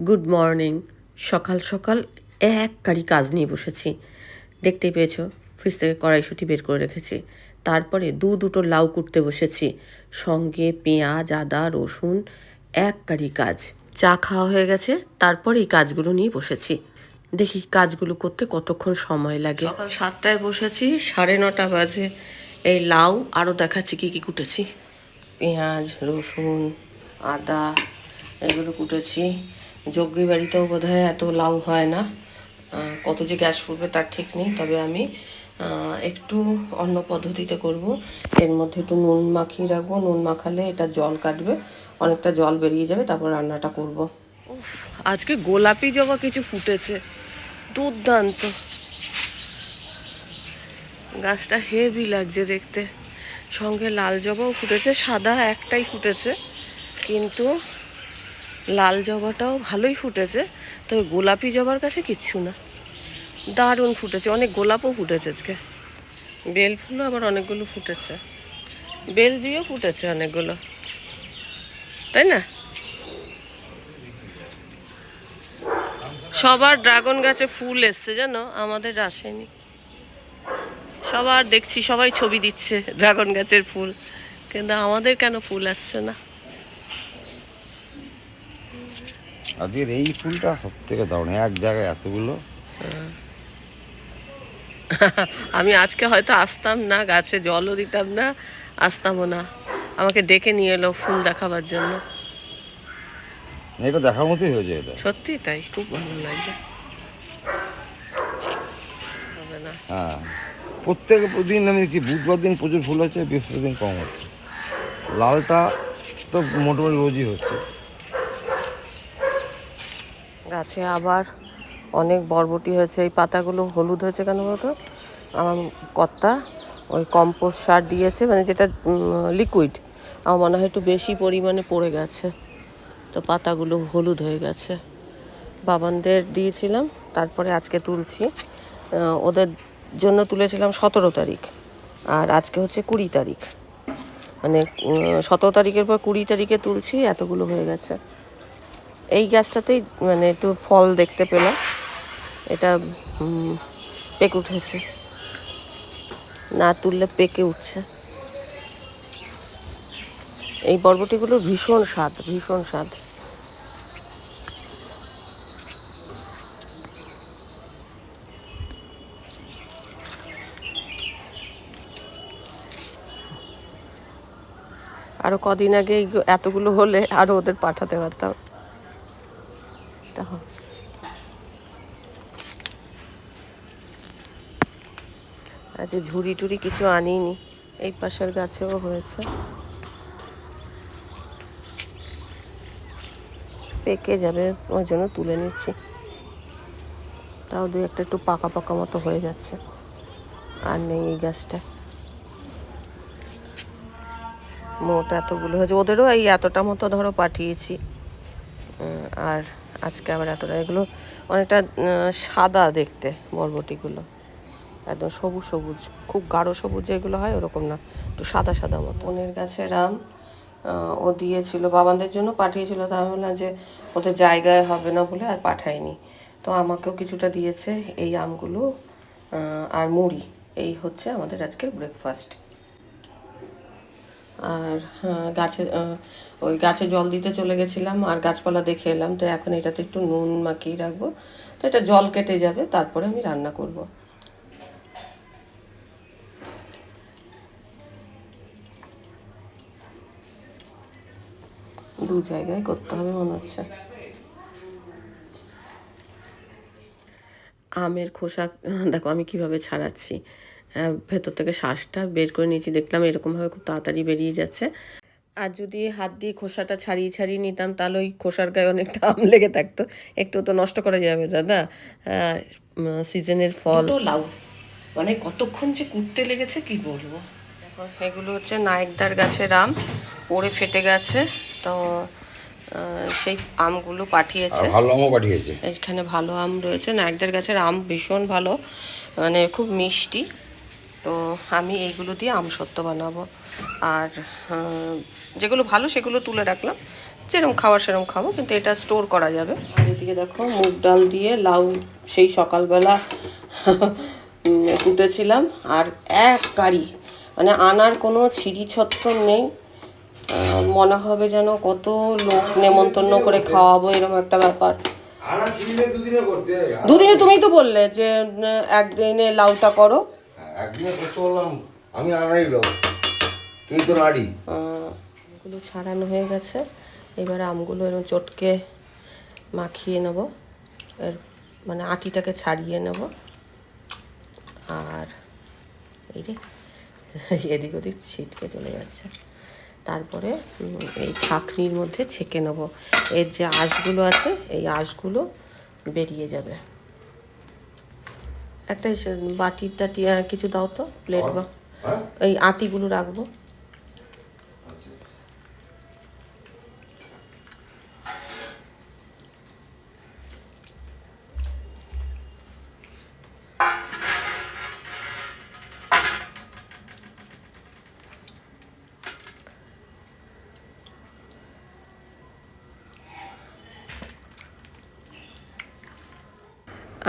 Good morning. সকাল সকাল এক কারি কাজ নিয়ে বসেছি। দেখতেই পেয়েছো, ফ্রিজ থেকে কড়াইশুঁটি বের করে রেখেছি। তারপরে দুটো লাউ কুটতে বসেছি, সঙ্গে পেঁয়াজ, আদা, রসুন, এক কারি কাজ। চা খাওয়া হয়ে গেছে, তারপরে এই কাজগুলো নিয়ে বসেছি। দেখি কাজগুলো করতে কতক্ষণ সময় লাগে। সকাল 7টায় বসেছি, 9:30 বাজে। এই লাউ আরও দেখাচ্ছি কী কী কুটেছি। পেঁয়াজ, রসুন, আদা এগুলো কুটেছি। যজ্ঞি বাড়িতেও বোধহয় এত লাউ হয় না, কত যে গ্যাস পড়বে তার ঠিক নেই। তবে আমি একটু অন্য পদ্ধতিতে করব। এর মধ্যে একটু নুন মাখিয়ে রাখবো, নুন মাখালে এটা জল কাটবে, অনেকটা জল বেরিয়ে যাবে, তারপর রান্নাটা করব। আজকে গোলাপি জবা কিছু ফুটেছে, দুর্দান্ত। গাছটা হেভি লাগছে দেখতে। সঙ্গে লাল জবাও ফুটেছে, সাদা একটাই ফুটেছে, কিন্তু লাল জবাটাও ভালোই ফুটেছে। তবে গোলাপি জবার কাছে কিচ্ছু না, দারুণ ফুটেছে। অনেক গোলাপও ফুটেছে আজকে, বেল ফুলও আবার অনেকগুলো ফুটেছে, বেল দিয়েও ফুটেছে অনেকগুলো, তাই না? সবার ড্রাগন গাছে ফুল এসছে জানো, আমাদের আসেনি। সবার দেখছি সবাই ছবি দিচ্ছে ড্রাগন গাছের ফুল, কিন্তু আমাদের কেন ফুল আসছে না? আজকের এই ফুলটা সব থেকে দারুণ, এক জায়গায় এতগুলো। আমি আজকে হয়তো আসতাম না, গাছে জলও দিতাম না, আসতামও না। আমাকে ডেকে নিয়ে এলো ফুল দেখাবার জন্য। এটা দেখার মতোই হয়েছে, এটা সত্যি তাই, খুব ভালো লাগছে। হবে না? হ্যাঁ, প্রত্যেক দিন আমি দেখছি বুধবার দিন প্রচুর ফুল হচ্ছে, বৃহস্পতি দিন কম হচ্ছে। লালটা তো মোটামুটি রোজই হচ্ছে। গাছে আবার অনেক বরবটি হয়েছে। এই পাতাগুলো হলুদ হয়েছে কেন বলতো? আমার কর্তা ওই কম্পোস্ট সার দিয়েছে, মানে যেটা লিকুইড, আমার মনে হয় একটু বেশি পরিমাণে পড়ে গেছে, তো পাতাগুলো হলুদ হয়ে গেছে। বাবানদের দিয়েছিলাম, তারপরে আজকে তুলছি। ওদের জন্য তুলেছিলাম 17 তারিখ, আর আজকে হচ্ছে 20 তারিখ। মানে 17 তারিখের পর 20 তারিখে তুলছি, এতগুলো হয়ে গেছে। এই গাছটাতেই মানে একটু ফল দেখতে পেলাম, এটা পেকে উঠেছে, না তুললে পেকে উঠছে। এই বরবটিগুলো ভীষণ স্বাদ, ভীষণ স্বাদ। আরো কদিন আগে এতগুলো হলে আরো ওদের পাঠাতে পারতাম। আচ্ছা, ঝুড়ি টুড়ি কিছু আনিনি। এই পাশের গাছেও হয়েছে, পেকে যাবে, ওই জন্য তুলে নিচ্ছি। তাও দু একটা একটু পাকা পাকা মতো হয়ে যাচ্ছে। আর নেই এই গাছটা, মোট এতগুলো হয়েছে। ওদেরও এই এতটা মতো ধরো পাঠিয়েছি, আর আজকে আবার এতটা। এগুলো অনেকটা সাদা দেখতে বরবটিগুলো, একদম সবুজ সবুজ, খুব গাঢ় সবুজ যেগুলো হয় ওরকম না, একটু সাদা সাদা মতো। বোনের গাছের আম ও দিয়েছিল, বাবানদের জন্য পাঠিয়েছিল, তা আমি বললাম যে ওদের জায়গায় হবে না বলে আর পাঠায়নি। তো আমাকেও কিছুটা দিয়েছে এই আমগুলো, আর মুড়ি। এই হচ্ছে আমাদের আজকের ব্রেকফাস্ট। আর ওই গাছে জল দিতে চলে গেছিলাম, আর গাছপালা দেখে এলাম, তো এখন এটাতে একটু নুন মাখিয়ে রাখবো, তো এটা জল কেটে যাবে, তারপরে আমি রান্না করব। দু জায়গায় করতে হবে মনে হচ্ছে। আমের খোসা দেখো আমি কিভাবে ছাড়াচ্ছি, ভেতর থেকে শ্বাসটা বের করে নিয়েছি, দেখলাম এরকমভাবে খুব তাড়াতাড়ি বেরিয়ে যাচ্ছে। আর যদি হাত দিয়ে খোসাটা ছাড়িয়ে ছাড়িয়ে নিতাম, তাহলে ওই খোসার গায়ে অনেকটা আম লেগে থাকতো। একটু তো নষ্ট করা যাবে দাদা, সিজনের ফল। লাউ মানে কতক্ষণ যে কুটতে লেগেছে কি বলবো। দেখো এগুলো হচ্ছে নায়েকদার গাছের আম, পড়ে ফেটে গেছে, তো সেই আমগুলো পাঠিয়েছে। ভালো আমও পাঠিয়েছে, এখানে ভালো আম রয়েছে। নায়েকদার গাছের আম ভীষণ ভালো, মানে খুব মিষ্টি। তো আমি এইগুলো দিয়ে আমসত্ত্ব বানাবো, আর যেগুলো ভালো সেগুলো তুলে রাখলাম, যেরকম খাওয়ার সেরকম খাবো, কিন্তু এটা স্টোর করা যাবে। আর এদিকে দেখো মুগ ডাল দিয়ে লাউ সেই সকালবেলা কুটেছিলাম, আর এক গাড়ি, মানে আনার কোনো ছিঁড়ি ছত্তর নেই। মনে হবে যেন কত লোক নেমন্তন্ন করে খাওয়াবো, এরকম একটা ব্যাপার। দুদিনে তুমিই তো বললে যে একদিনে লাউটা করো। একদিনে করতে বললাম আমি, আনাই লোক, তুমি তো নাড়ি। আমগুলো ছাড়ানো হয়ে গেছে, এবার আমগুলো এরকম চটকে মাখিয়ে নেব, এর মানে আটিটাকে ছাড়িয়ে নেব। আর এই রে এদিক ওদিক ছিটকে চলে যাচ্ছে। তারপরে এই ছাঁকনির মধ্যে ছেঁকে নেব, এর যে আঁশগুলো আছে এই আঁশগুলো বেরিয়ে যাবে। একটা বাটি টাটি কিছু দাও তো, প্লেট বা এই আটিগুলো রাখবো।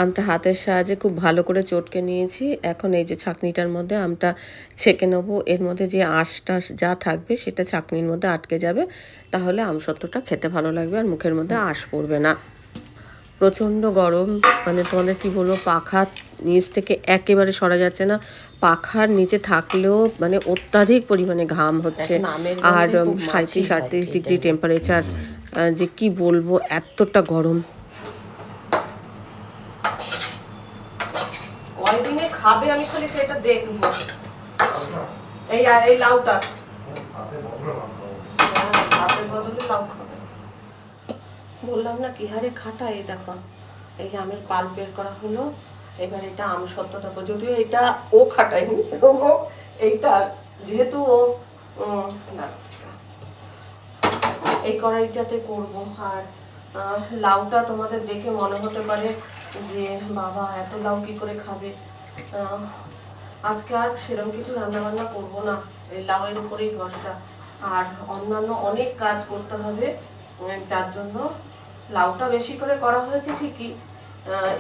আমটা হাতের সাহায্যে খুব ভালো করে চটকে নিয়েছি। এখন এই যে ছাঁকনিটার মধ্যে আমটা ছেঁকে নেবো, এর মধ্যে যে আঁশটা যা থাকবে সেটা ছাঁকনির মধ্যে আটকে যাবে, তাহলে আমসত্ত্বটা খেতে ভালো লাগবে আর মুখের মধ্যে আঁশ পড়বে না। প্রচণ্ড গরম, মানে তোমাদের কি বলবো, পাখার নিচ থেকে একেবারে সরা যাচ্ছে না। পাখার নিচে থাকলেও মানে অত্যাধিক পরিমাণে ঘাম হচ্ছে, আর 37-38 ডিগ্রি টেম্পারেচার, যে কি বলবো, এতটা গরম। কয়দিনে খাবে আমি খালি সেটা দেখবো। এই লাউটা ভাতের বদলে লাউ খাবে। বললাম না কি হারে খাটা। এই দেখো এই আমের পাল্প বের করা হলো, এবার এটা আমসত্ত্ব দেখো, যদিও এটা ও খাটায়নি, ও এইটা যেহেতু ও না এই কড়াইটাতে করবো। আর লাউটা তোমাদের দেখে মনে হতে পারে যে বাবা এত লাউ কি করে খাবে। আজকে আর সেরকম কিছু রান্নাবান্না করবো না, এই লাউয়ের উপরেই ভরসা। আর অন্যান্য অনেক কাজ করতে হবে, যার জন্য লাউটা বেশি করে করা হয়েছে ঠিকই,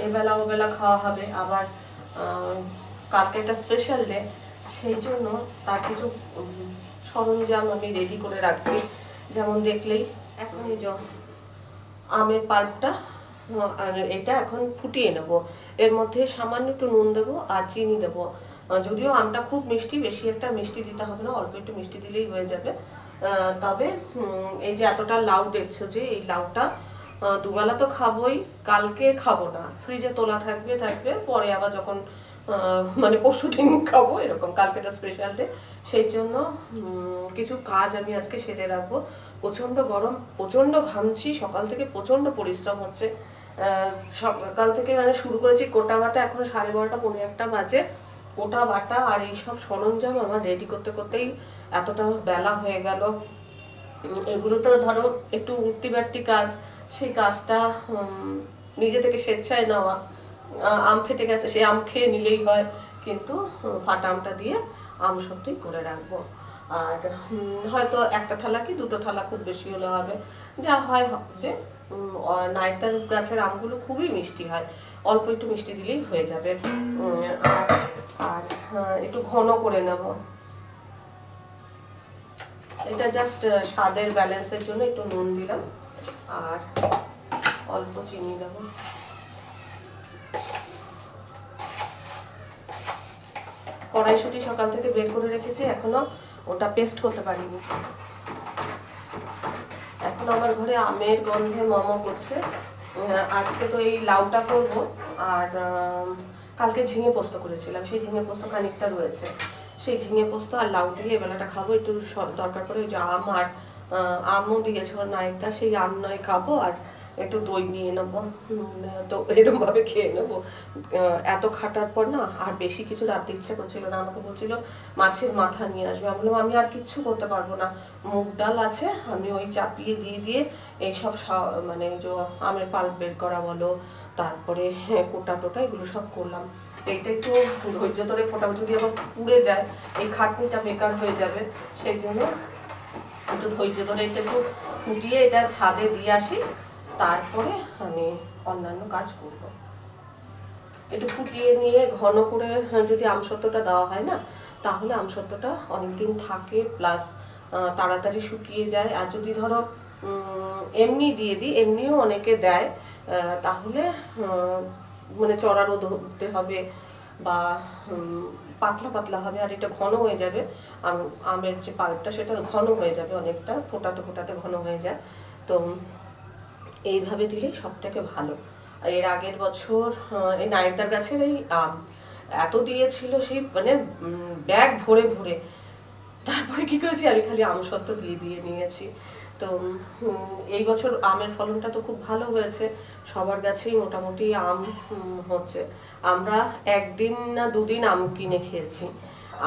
এবেলা ওবেলা খাওয়া হবে। আবার কালকে একটা স্পেশাল ডে, সেই জন্য তার কিছু সরঞ্জাম আমি রেডি করে রাখছি। যেমন দেখলেই এখন এই যে আমের পাল্পটা, এটা এখন ফুটিয়ে নেব। এর মধ্যে সামান্য একটু নুন দেবো আর চিনি দেবো। যদিও আমটা খুব মিষ্টি, বেশি একটা মিষ্টি দিতে হবে না, অল্প একটু মিষ্টি দিলেই হয়ে যাবে। তবে এই যে এতটা লাউ দেখছো, যে এই লাউটা দুবেলা তো খাবোই, কালকে খাবো না, ফ্রিজে তোলা থাকবে, পরে আবার যখন মানে পরশুদিন খাবো, এরকম কালকেটা স্পেশাল ডে, সেই জন্য কিছু কাজ আমি আজকে সেরে রাখবো। প্রচণ্ড গরম, প্রচণ্ড ঘামছি, সকাল থেকে প্রচণ্ড পরিশ্রম হচ্ছে। সকাল থেকে মানে শুরু করেছি কোটা বাটা, এখন 12:30 পৌনে 1 বাজে। কোটা বাটা আর এইসব সরঞ্জাম আমার রেডি করতে করতেই এতটা বেলা হয়ে গেল। এগুলো তো ধরো একটু উঠতি বাড়তি কাজ, সেই কাজটা নিজে থেকে স্বেচ্ছায় নেওয়া। আম ফেটে গেছে, সে আম খেয়ে নিলেই হয়, কিন্তু ফাটা আমটা দিয়ে আম সত্যিই করে রাখবো। আর হয়তো একটা থালা কি দুটো থালা খুব বেশি হলে হবে, যা হয় হবে। নাইতার গাছের আমগুলো খুবই মিষ্টি হয়, অল্প একটু মিষ্টি দিলেই হয়ে যাবে। আর একটু ঘন করে নেব, এটা জাস্ট স্বাদের ব্যালেন্সের জন্য একটু নুন দিলাম আর অল্প চিনি দেবো। কড়াইশুঁটি সকাল থেকে বের করে রেখেছি, এখনো ওটা পেস্ট করতে পারিনি। এখন আমার ঘরে আমের গন্ধে মম করছে। আজকে তো এই লাউটা করব, আর কালকে ঝিঙে পোস্ত করেছিলাম, সেই ঝিঙে পোস্ত খানিকটা রয়েছে, সেই ঝিঙে পোস্ত আর লাউ দিয়ে এবেলাটা খাবো। একটু দরকার পড়ে ওই যে আম আর আমও দিয়েছে নায়কটা, সেই আম নয় খাবো, আর একটু দই নিয়ে নেবো, তো এরকম ভাবে খেয়ে নেবো। এত খাটার পর না আর বেশি কিছু রাখতে ইচ্ছে করছিল না। আমাকে বলছিল মাছের মাথা নিয়ে আসবে, আমি বললাম আমি আর কিচ্ছু করতে পারবো না, মুগ ডাল আছে, আমি ওই চাপিয়ে দিয়ে এইসব মানে যে আমের পাল্প বের করা বলো, তারপরে কোটা টোটা এগুলো সব করলাম। এইটা একটু ধৈর্য ধরে ফোটা, যদি আবার পুড়ে যায় এই খাটনিটা বেকার হয়ে যাবে, সেই জন্য একটু ধৈর্য ধরে এটা একটু ফুটিয়ে এটা ছাদে দিয়ে আসি, তারপরে আমি অন্যান্য কাজ করব। একটু ফুটিয়ে নিয়ে ঘন করে যদি আমসত্ত্বটা দেওয়া হয় না, তাহলে আমসত্ত্বটা অনেকদিন থাকে, প্লাস তাড়াতাড়ি শুকিয়ে যায়। আর যদি ধরো এমনি দিয়ে দিই, এমনিও অনেকে দেয়, তাহলে মানে চড়া রোদ হতে হবে বা পাতলা পাতলা হবে, আর এটা ঘন হয়ে যাবে। আমের যে পাল্পটা সেটা ঘন হয়ে যাবে, অনেকটা ফোটাতে ফোটাতে ঘন হয়ে যায়। তো এইভাবে দিলেই সব থেকে ভালো। এর আগের বছর এই নায়েকদার গাছের এই আম এত দিয়েছিল, সেই মানে ব্যাগ ভরে ভরে, তারপরে কি করেছি আমি খালি আমসত্ত্ব দিয়ে দিয়ে নিয়েছি। তো এই বছর আমের ফলনটা তো খুব ভালো হয়েছে, সবার গাছেই মোটামুটি আম হচ্ছে। আমরা একদিন না দুদিন আম কিনে খেয়েছি,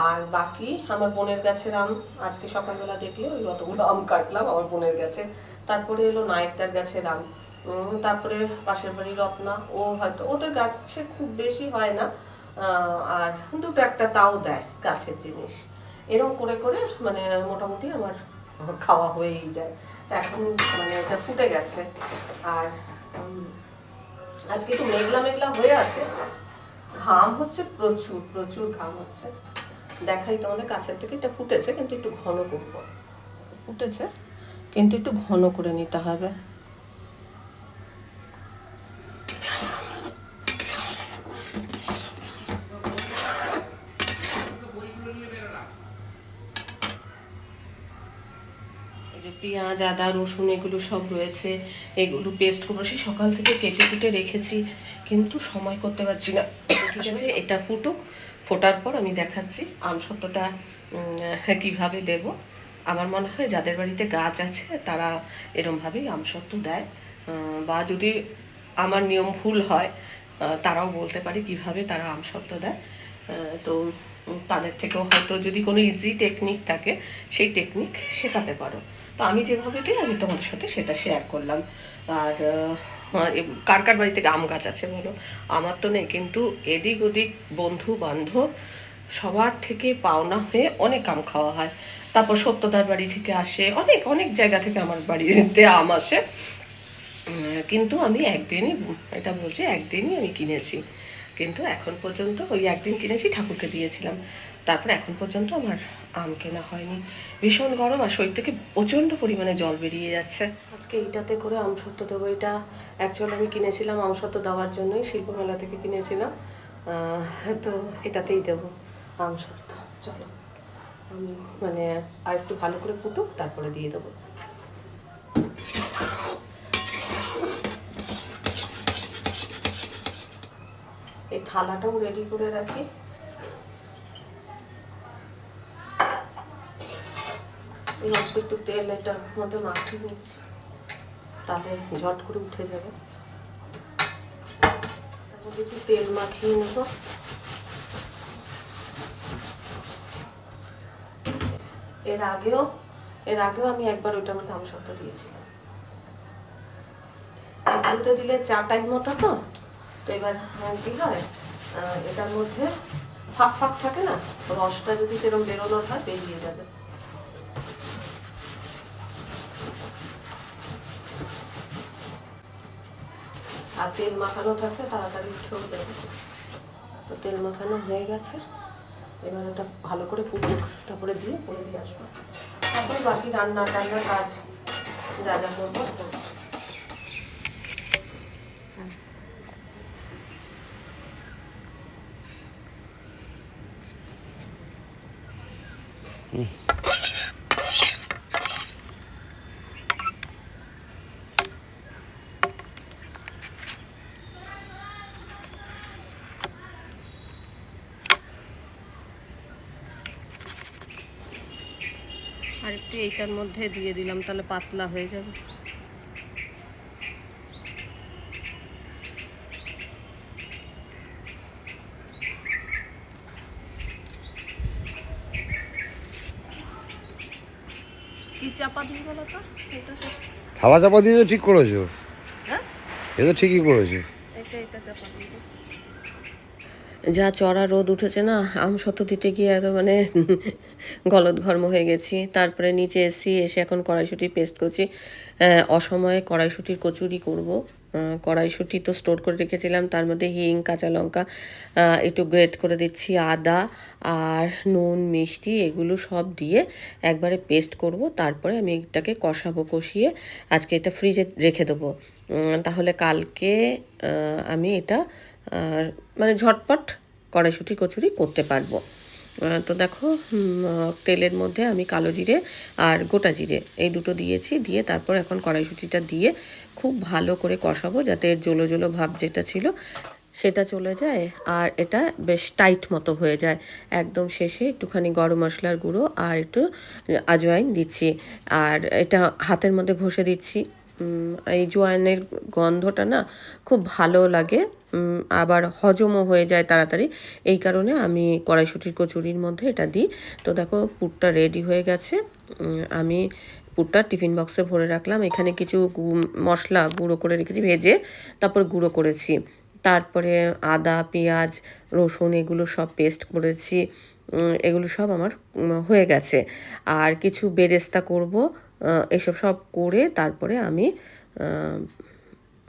আর বাকি আমার বোনের গাছের আম আজকে সকালবেলা দেখলে ওই অতগুলো আম কাটলাম আমার বোনের গাছে। তারপরে এলো নায়েকদার গাছের আম, তারপরে পাশের বাড়ির রত্না, ও হয়তো ওদের গাছে খুব বেশি হয় না, আর দুটো একটা তাও দেয় গাছের জিনিস। এরকম করে করে মানে মোটামুটি আমার খাওয়া হয়েই যায়। তা এখন মানে এটা ফুটে গেছে, আর আজকে একটু মেঘলা মেঘলা হয়ে আছে, ঘাম হচ্ছে প্রচুর প্রচুর ঘাম হচ্ছে। দেখাই তোমাদের কাছের থেকে, এটা ফুটেছে কিন্তু একটু ঘন করব, ফুটেছে কিন্তু একটু ঘন করে নিতে হবে। পেঁয়াজ আদা রসুন এগুলো সব রয়েছে, এগুলো পেস্ট করবো। সেই সকাল থেকে কেটে কেটে রেখেছি, কিন্তু সময় করতে পারছি না। ঠিক আছে, এটা ফুটুক, ফোটার পর আমি দেখাচ্ছি আমসত্ত্বটা কীভাবে দেব। আমার মনে হয় যাদের বাড়িতে গাছ আছে তারা এরমভাবেই আমসত্ত্ব দেয়, বা যদি আমার নিয়ম ভুল হয় তারাও বলতে পারে কিভাবে তারা আমসত্ত্ব দেয়। তো তাদের থেকেও হয়তো যদি কোনো ইজি টেকনিক থাকে সেই টেকনিক শেখাতে পারো। তো আমি যেভাবে দিই আমি তোমাদের সাথে সেটা শেয়ার করলাম। আর কার কার বাড়িতে আম গাছ আছে বলো? আমার তো নেই, কিন্তু এদিক ওদিক বন্ধু বান্ধব সবার থেকে পাওনা হয়ে অনেক আম খাওয়া হয়। তারপর সত্যদার বাড়ি থেকে আসে, অনেক অনেক জায়গা থেকে আমার বাড়িতে আম আসে। কিন্তু আমি একদিনই, এটা বলছি একদিনই আমি কিনেছি, কিন্তু এখন পর্যন্ত ওই একদিন কিনেছি, ঠাকুরকে দিয়েছিলাম, তারপর এখন পর্যন্ত আমার আম কেনা হয়নি। ভীষণ গরম আর শরীর থেকে প্রচণ্ড পরিমাণে জল বেরিয়ে যাচ্ছে। আজকে এইটাতে করে আমসত্ত্ব দেবো। এটা অ্যাকচুয়ালি আমি কিনেছিলাম আমসত্ত্ব দেওয়ার জন্যই, শিল্পমেলা থেকে কিনেছিলাম। তো এটাতেই দেবো আমসত্ত্ব। চলো আমি মানে আর একটু ভালো করে ফুটুক, তারপরে দিয়ে দেবো। এই থালাটাও রেডি করে রাখি। এই অল্প একটু তেল এটার মধ্যে মাখিয়ে নিচ্ছি, তাহলে ঝট করে উঠে যাবে। তার মধ্যে একটু তেল মাখিয়ে নেব। এর আগেও আমি একবার ওইটার মধ্যে আমসত্ত্ব দিয়েছিলাম। এগুলোতে দিলে চাটাই মতো, তো এবার কি হয়, এটার মধ্যে ফাঁক ফাঁক থাকে না, রসটা যদি সেরকম বেরোনোর হয় বেরিয়ে যাবে। আর তেল মাখানো থাকলে তাড়াতাড়ি উঠেও যাবে। তো তেল মাখানো হয়ে গেছে, এবার ওটা ভালো করে ফুটুক, তারপরে দিয়ে করে দিয়ে আসবো। তারপরে বাকি রান্নার কাজ যা যা করবো। আর একটু এইটার মধ্যে দিয়ে দিলাম, তাহলে পাতলা হয়ে যাবে। কি চাপা দিয়ে বলো তো? থালা চাপা দিয়ে ঠিক করেছো? হ্যাঁ, এ তো ঠিকই করেছো। এটা চাপা দিয়ে। যা চড়া রোদ উঠেছে না, আমসত্ত্ব দিতে গিয়ে এত মানে গলদঘর্ম হয়ে গেছি। তারপরে নিচে এসে এখন কড়াইশুঁটি পেস্ট করছি। অসময়ে কড়াইশুঁটির কচুরি করব। কড়াইশুঁটি তো স্টোর করে রেখেছিলাম, তার মধ্যে হিং, কাঁচা লঙ্কা একটু গ্রেট করে দিচ্ছি, আদা আর নুন, মিষ্টি এগুলো সব দিয়ে একবারে পেস্ট করব। তারপরে আমি এটাকে কষাবো, কষিয়ে আজকে এটা ফ্রিজে রেখে দেবো। তাহলে কালকে আমি এটা মানে ঝটপট কড়াইশুঁটি কচুরি করতে পারবো। তো দেখো তেলের মধ্যে আমি কালো জিরে আর গোটা জিরে এই দুটো দিয়েছি, দিয়ে তারপর এখন কড়াইশুঁটিটা দিয়ে খুব ভালো করে কষাবো, যাতে এর জলো জলো ভাব যেটা ছিল সেটা চলে যায় আর এটা বেশ টাইট মতো হয়ে যায়। একদম শেষে একটুখানি গরম মশলার গুঁড়ো আর একটু আজওয়াইন দিচ্ছি, আর এটা হাতের মধ্যে ঘষে দিচ্ছি। এই জোয়ানের গন্ধটা না খুব ভালো লাগে, আবার হজমও হয়ে যায় তাড়াতাড়ি। এই কারণে আমি কড়াইশুঁটির কচুরির মধ্যে এটা দিই। তো দেখো পুরটা রেডি হয়ে গেছে। আমি পুরটা টিফিন বক্সে ভরে রাখলাম। এখানে কিছু মশলা গুঁড়ো করে রেখেছি, ভেজে তারপর গুঁড়ো করেছি। তারপরে আদা, পেঁয়াজ, রসুন এগুলো সব পেস্ট করেছি। এগুলো সব আমার হয়ে গেছে। আর কিছু বেরেস্তা করব, এসব সব করে তারপরে আমি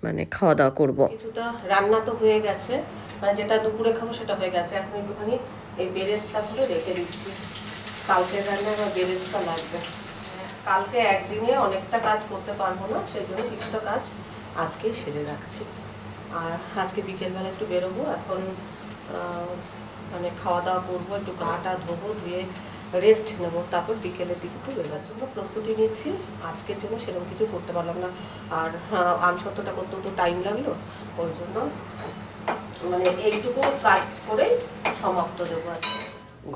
মানে খাওয়া দাওয়া করবো। কিছুটা রান্না তো হয়ে গেছে, মানে যেটা দুপুরে খাবো সেটা হয়ে গেছে। এখন একটুখানি এই বেরেস্তাগুলো রেখে দিচ্ছি, কালকের রান্না আমার বেরেস্তা লাগবে। কালকে একদিনে অনেকটা কাজ করতে পারবো না, সেই জন্য কিছুটা কাজ আজকেই সেরে রাখছি। আর আজকে বিকেলবেলা একটু বেরোবো, এখন মানে খাওয়া দাওয়া করবো, একটু গাটা ধোবো, ধুয়ে রেস্ট নেব, তারপর বিকেলের দিকে একটু বেরোবার জন্য প্রস্তুতি নিচ্ছি। আজকের জন্য সেরকম কিছু করতে পারলাম না, আর আমসত্ত্বটা করতে তো টাইম লাগলো, ওই জন্য মানে এইটুকু কাজ করেই সমাপ্ত দেবো আজকে।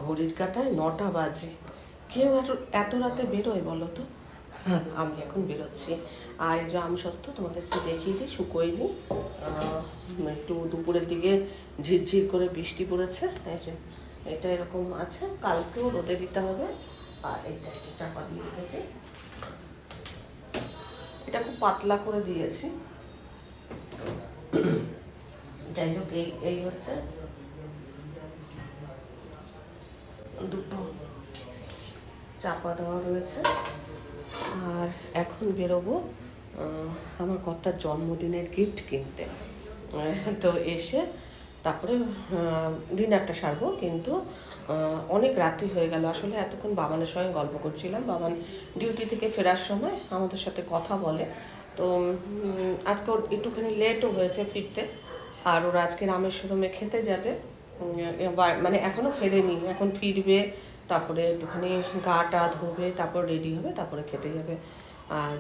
ঘড়ির কাঁটায় 9টা বাজে, কেউ এত রাতে বেরোয় বলো তো? আমি এখন বেরোচ্ছি। আর এই যে আমসত্ত্ব তোমাদের একটু দেখিয়ে দিই, শুকোয়নি, একটু দুপুরের দিকে ঝিরঝির করে বৃষ্টি পড়েছে। এই যে এটা এরকম আছে, কালকেও রোদে দিতে হবে। আর এইটা একটু চাপা দিয়ে দিয়েছি, এটা খুব পাতলা করে দিয়েছি। যাই হোক, এই হচ্ছে দুটো চাপা দেওয়া রয়েছে। আর এখন বেরোবো আমার কর্তার জন্মদিনের গিফট কিনতে। তো এসে তারপরে ডিনারটা সারবো, কিন্তু অনেক রাত্রি হয়ে গেল। আসলে এতক্ষণ বাবানের সঙ্গে গল্প করছিলাম, বাবান ডিউটি থেকে ফেরার সময় আমাদের সাথে কথা বলে। তো আজকে ওর একটুখানি লেটও হয়েছে ফিরতে, আর ওরা আজকে রামেশ্বরমে খেতে যাবে। মানে এখনও ফেরেনি, এখন ফিরবে, তারপরে একটুখানি গাটা ধোবে, তারপর রেডি হবে, তারপরে খেতে যাবে। আর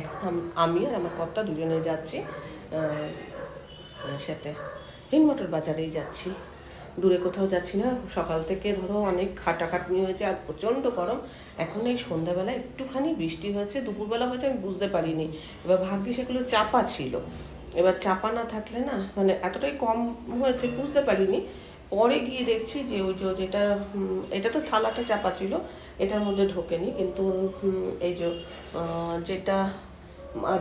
এখন আমি আর আমার কর্তা দুজনে যাচ্ছি সাথে হিনমটর বাজারেই যাচ্ছি, দূরে কোথাও যাচ্ছি না। সকাল থেকে ধরো অনেক খাটাখাটনি হয়েছে, আর প্রচণ্ড গরম। এখন এই সন্ধ্যাবেলা একটুখানি বৃষ্টি হয়েছে, দুপুরবেলা হয়েছে আমি বুঝতে পারিনি। এবার ভাগ্যি সেগুলো চাপা ছিল, এবার চাপা না থাকলে না মানে এতটাই কম হয়েছে বুঝতে পারিনি। পরে গিয়ে দেখছি যে ওই যেটা এটা তো থালাটা চাপা ছিল, এটার মধ্যে ঢোকেনি, কিন্তু এই যেটা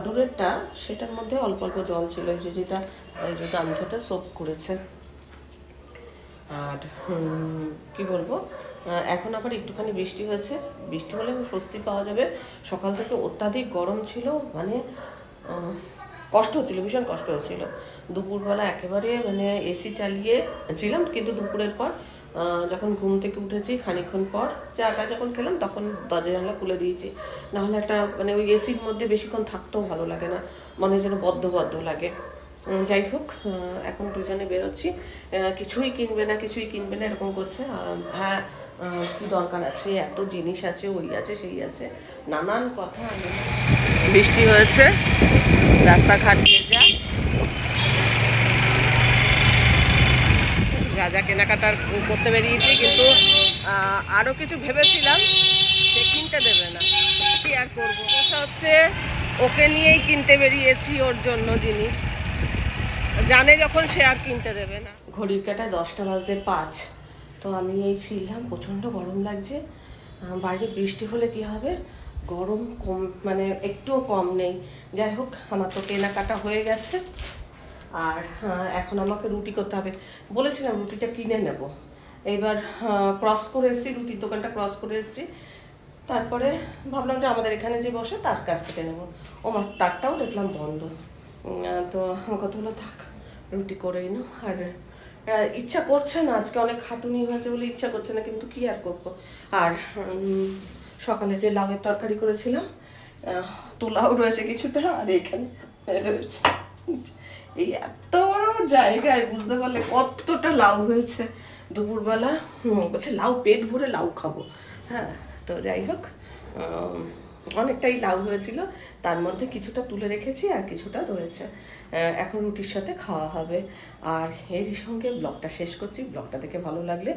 দূরেরটা সেটার মধ্যে অল্প অল্প জল ছিল, এই যেটা এই যে গামছাটা সোপ করেছে। আর কি বলবো, এখন আবার একটুখানি বৃষ্টি হয়েছে, বৃষ্টি হলে স্বস্তি পাওয়া যাবে। সকাল থেকে অত্যাধিক গরম ছিল, মানে কষ্ট হচ্ছিলো, ভীষণ কষ্ট হচ্ছিলো। দুপুরবেলা একেবারে মানে এসি চালিয়ে ছিলাম, কিন্তু দুপুরের পর যখন ঘুম থেকে উঠেছি খানিকক্ষণ পর চাটা যখন খেলাম তখন দরজা জানলা খুলে দিয়েছি। নাহলে একটা মানে ওই এসির মধ্যে বেশিক্ষণ থাকতেও ভালো লাগে না, মনে হয় যেন বদ্ধ বদ্ধ লাগে। যাই হোক, এখন দুজনে বেরোচ্ছি, কিছুই কিনবে না এরকম করছে। হ্যাঁ, কী দরকার আছে, এত জিনিস আছে, ওই আছে সেই আছে, নানান কথা। বৃষ্টি হয়েছে, রাস্তাঘাট ভেজা, যা যা কেনাকাটার করতে বেরিয়েছি, কিন্তু আরও কিছু ভেবেছিলাম সে কিনতে দেবে না, কি আর করবো। কথা হচ্ছে ওকে নিয়েই কিনতে বেরিয়েছি, ওর জন্য জিনিস জানে যখন সে আর কিনতে দেবে না। ঘড়ির কাঁটায় 10টা বাজতে 5, তো আমি এই ফিরলাম, প্রচণ্ড গরম লাগছে। বাইরে বৃষ্টি হলে কি হবে, গরম কম মানে একটুও কম নেই। যাই হোক, আমার তো কেনাকাটা হয়ে গেছে, আর এখন আমাকে রুটি করতে হবে। বলেছিলাম রুটিটা কিনে নেব। এবার ক্রস করে এসেছি, রুটির দোকানটা ক্রস করে এসেছি। তারপরে ভাবলাম যে আমাদের এখানে যে বসে তার কাছ থেকে নেবো। আমার তারটাও দেখলাম বন্ধ। তো আমার কথা হলো থাক, রুটি করেই নো। আর ইচ্ছা করছে না, আজকে অনেক খাটুনি হয়েছে বলে ইচ্ছা করছে না, কিন্তু কি আর করবো। আর সকালে যে লাউয়ের তরকারি করেছিলাম, তোলাও রয়েছে কিছুটা, আর এখানে রয়েছে। এই এত বড় জায়গায় বুঝতে পারলে কতটা লাউ হয়েছে। দুপুরবেলা বলছে লাউ, পেট ভরে লাউ খাবো। হ্যাঁ, তো যাই হোক, অনেকটাই লাউ হয়েছিল, তার মধ্যে কিছুটা তুলে রেখেছি আর কিছুটা রয়েছে। এখন রুটির সাথে খাওয়া হবে। আর এরই সঙ্গে ব্লগটা শেষ করছি। ব্লগটা দেখে ভালো লাগলে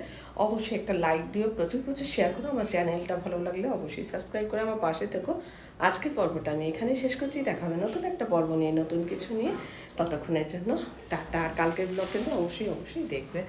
অবশ্যই একটা লাইক দিও, প্রচুর প্রচুর শেয়ার করো। আমার চ্যানেলটা ভালো লাগলে অবশ্যই সাবস্ক্রাইব করে আমার পাশে থেকো। আজকের পর্বটা আমি এখানেই শেষ করছি। দেখা হবে নতুন একটা পর্ব নিয়ে, নতুন কিছু নিয়ে। ততক্ষণের জন্য টাটা। আর কালকের ব্লগ কিন্তু অবশ্যই অবশ্যই দেখবে।